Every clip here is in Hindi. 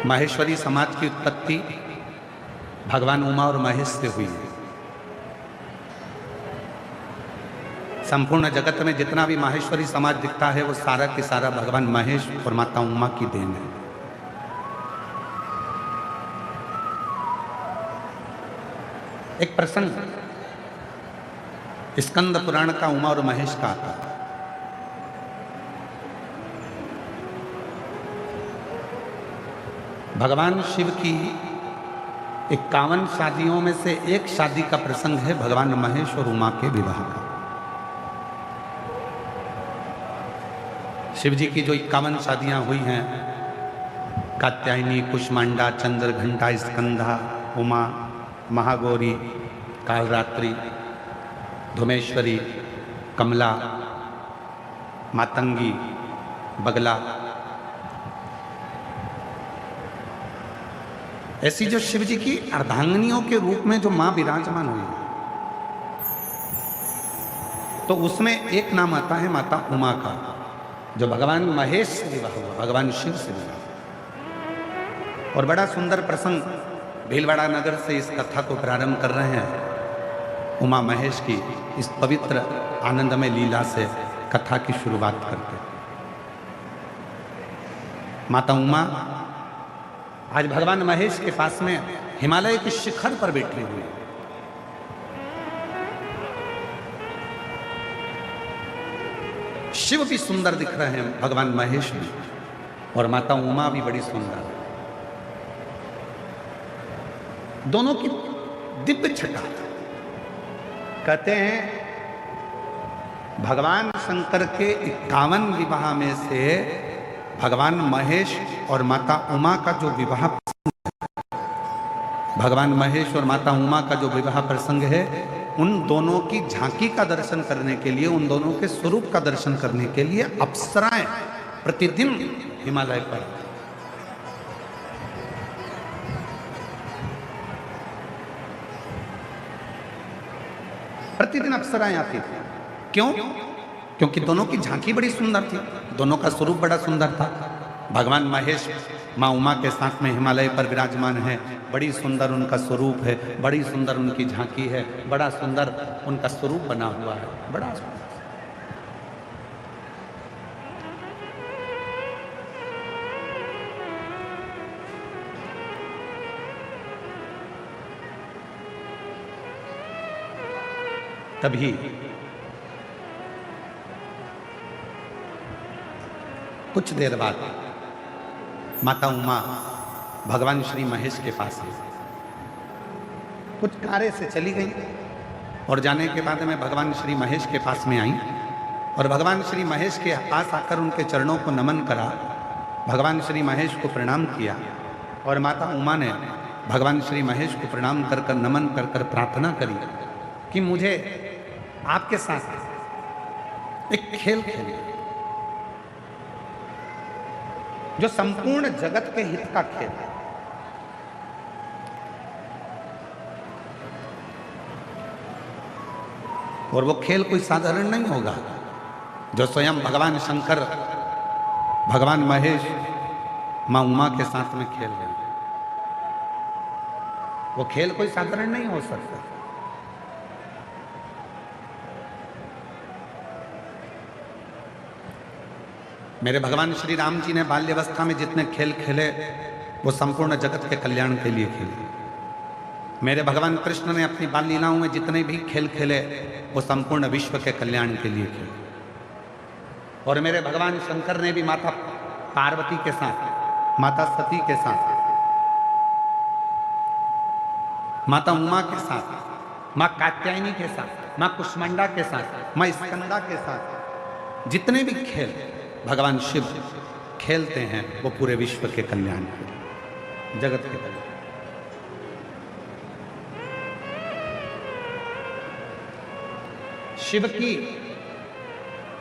माहेश्वरी समाज की उत्पत्ति भगवान उमा और महेश से हुई है। संपूर्ण जगत में जितना भी माहेश्वरी समाज दिखता है वो सारा के सारा भगवान महेश और माता उमा की देन है। एक प्रसंग स्कंद पुराण का उमा और महेश का आता है। भगवान शिव की 51 शादियों में से एक शादी का प्रसंग है भगवान महेश और उमा के विवाह का। शिव जी की जो 51 शादियां हुई हैं, कात्यायनी, कुष्मांडा, चंद्रघंटा, स्कंधा, उमा, महागौरी, कालरात्रि, धुमेश्वरी, कमला, मातंगी, बगला, ऐसी जो शिव जी की अर्धांगिनियों के रूप में जो मां विराजमान हुई है, तो उसमें एक नाम आता है माता उमा का, जो भगवान महेश से विवाह हुआ, भगवान शिव से विवाह। और बड़ा सुंदर प्रसंग भीलवाड़ा नगर से इस कथा को प्रारंभ कर रहे हैं। उमा महेश की इस पवित्र आनंदमय लीला से कथा की शुरुआत करते हैं। माता उमा आज भगवान महेश के पास में हिमालय के शिखर पर बैठी हुई है। शिव भी सुंदर दिख रहे हैं, भगवान महेश भी, और माता उमा भी बड़ी सुंदर है। दोनों की दिव्य छटा। कहते हैं भगवान शंकर के 51 विवाह में से भगवान महेश और माता उमा का जो विवाह प्रसंग है, भगवान महेश और माता उमा का जो विवाह प्रसंग है, उन दोनों की झांकी का दर्शन करने के लिए, उन दोनों के स्वरूप का दर्शन करने के लिए अप्सराएं प्रतिदिन हिमालय पर, प्रतिदिन अप्सराएं आती थी। क्यों? क्योंकि दोनों की झांकी बड़ी सुंदर थी, दोनों का स्वरूप बड़ा सुंदर था। भगवान महेश माँ उमा के साथ में हिमालय पर विराजमान है, बड़ी सुंदर उनका स्वरूप है, बड़ी सुंदर उनकी झांकी है, बड़ा सुंदर उनका स्वरूप बना हुआ है, बड़ा सुंदर। तभी कुछ देर बाद माता उमा भगवान श्री महेश के पास आई। कुछ कार्य से चली गई और जाने के बाद में भगवान श्री महेश के पास में आई और भगवान श्री महेश के पास आकर उनके चरणों को नमन करा, भगवान श्री महेश को प्रणाम किया। और माता उमा ने भगवान श्री महेश को प्रणाम कर कर, नमन कर कर प्रार्थना करी कि मुझे आपके साथ एक खेल खेलिए, जो संपूर्ण जगत के हित का खेल है। और वो खेल कोई साधारण नहीं होगा, जो स्वयं भगवान शंकर, भगवान महेश मां उमा के साथ में खेल रहे हैं। वो खेल कोई साधारण नहीं हो सकता। मेरे भगवान श्री राम जी ने बाल्यावस्था में जितने खेल खेले वो संपूर्ण जगत के कल्याण के लिए खेले। मेरे भगवान कृष्ण ने अपनी बाल लीलाओं में जितने भी खेल खेले वो संपूर्ण विश्व के कल्याण के लिए खेले। और मेरे भगवान शंकर ने भी माता पार्वती के साथ, माता सती के साथ, माता उमा के साथ, माँ कात्यायनी के साथ, माँ कुष्मांडा के साथ, माँ स्कंदा के साथ जितने भी खेल भगवान शिव खेलते हैं वो पूरे विश्व के कल्याण के लिए, जगत के कल्याण। शिव की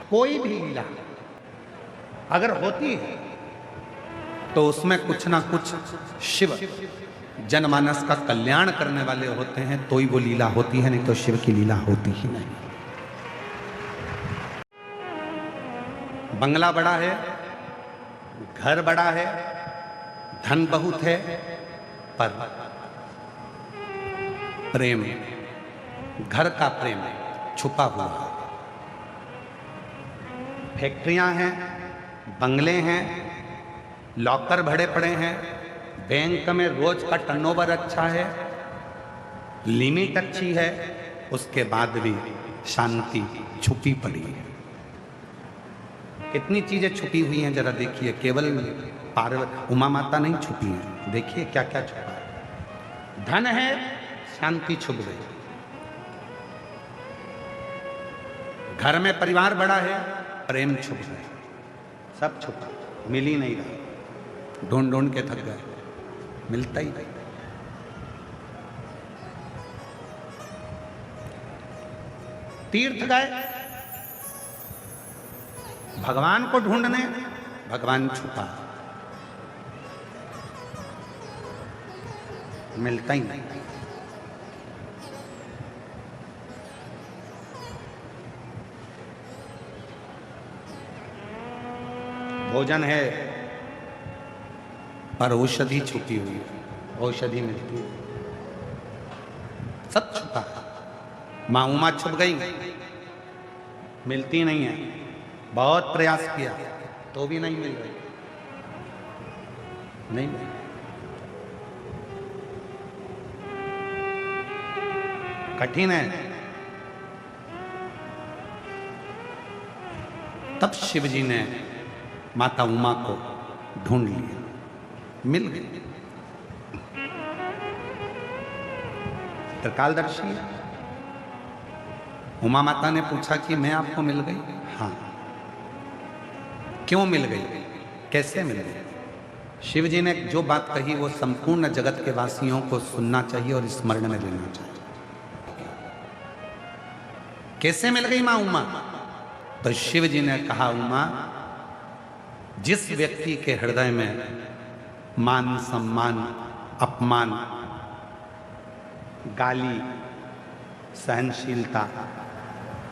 कोई भी लीला अगर होती है तो उसमें कुछ ना कुछ शिव जनमानस का कल्याण करने वाले होते हैं, तो ही वो लीला होती है, नहीं तो शिव की लीला होती ही नहीं। बंगला बड़ा है, घर बड़ा है, धन बहुत है पर प्रेम, घर का प्रेम छुपा हुआ है। फैक्ट्रियां हैं, बंगले हैं, लॉकर भरे पड़े हैं, बैंक में रोज का टर्नओवर अच्छा है, लिमिट अच्छी है, उसके बाद भी शांति छुपी पड़ी है। कितनी चीजें छुपी हुई हैं जरा देखिए। केवल पार्वती उमा माता नहीं छुपी हैं, देखिए क्या क्या छुपा है। धन है, शांति छुप गई। घर में परिवार बड़ा है, प्रेम छुप गए। सब छुपा, मिल ही नहीं रहा। ढूंढ ढूंढ के थक गए, मिलता ही नहीं। तीर्थ गए भगवान को ढूंढने, भगवान छुपा, मिलता ही नहीं। भोजन है पर औषधि छुपी हुई है, औषधि मिलती है। सब छुपा है। मां उमा छुप गई, मिलती नहीं है। बहुत प्रयास किया तो भी नहीं मिल रही, नहीं मिल। कठिन है। तब शिव जी ने माता उमा को ढूंढ लिया, मिल गई। त्रिकालदर्शी है। उमा माता ने पूछा कि मैं आपको मिल गई? हाँ। क्यों मिल गई, कैसे मिल गई? शिव जी ने जो बात कही वो संपूर्ण जगत के वासियों को सुनना चाहिए और स्मरण में लेना चाहिए। कैसे मिल गई मां उमा? तो शिव जी ने कहा, उमा, जिस व्यक्ति के हृदय में मान सम्मान अपमान गाली सहनशीलता,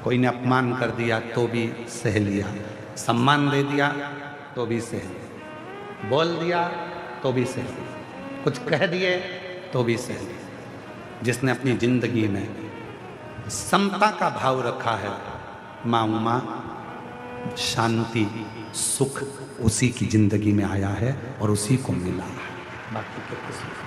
कोई ने अपमान कर दिया तो भी सह लिया, सम्मान दे दिया तो भी सह लिया, बोल दिया तो भी सह लिया, कुछ कह दिए तो भी सह लिया। जिसने अपनी जिंदगी में समता का भाव रखा है, मां उमा शांति सुख उसी की जिंदगी में आया है और उसी को मिला है, बाकी के किसी को।